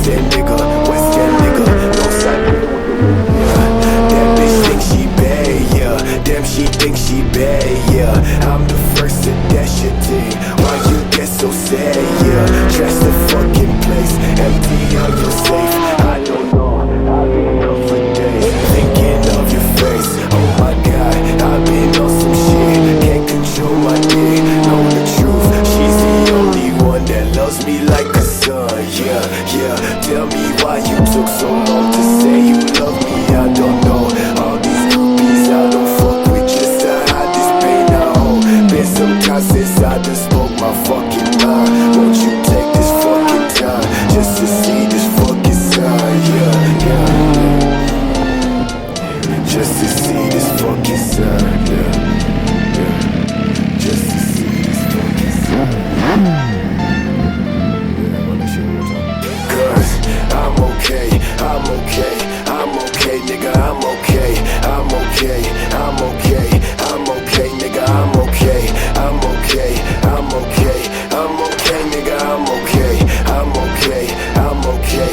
West End nigga, West End nigga. No side. That bitch think she bad, yeah. Damn, she think she bad, yeah. I'm the first to dash your thing. Why you get so sad, yeah? Trash the fucking place, empty out your safe. I don't know, I've been up for days, thinking of your face. Oh my God, I've been on some shit, can't control my dick. Know the truth, she's the only one that loves me like a son, yeah, yeah. Tell me why you took so long to say you love me, I don't know. All these groupies I don't fuck with just to hide this pain I hold. Been some time since I done spoke my fucking mind. Won't you take this fucking time just to see this fucking sign, yeah, yeah. Just to see this fucking sign, yeah, yeah. Just to see this fucking sign. Cause I'm okay, I'm okay, I'm okay, nigga, I'm okay, I'm okay, I'm okay, I'm okay, nigga, I'm okay, I'm okay, I'm okay, I'm okay, nigga, I'm okay, I'm okay, I'm okay.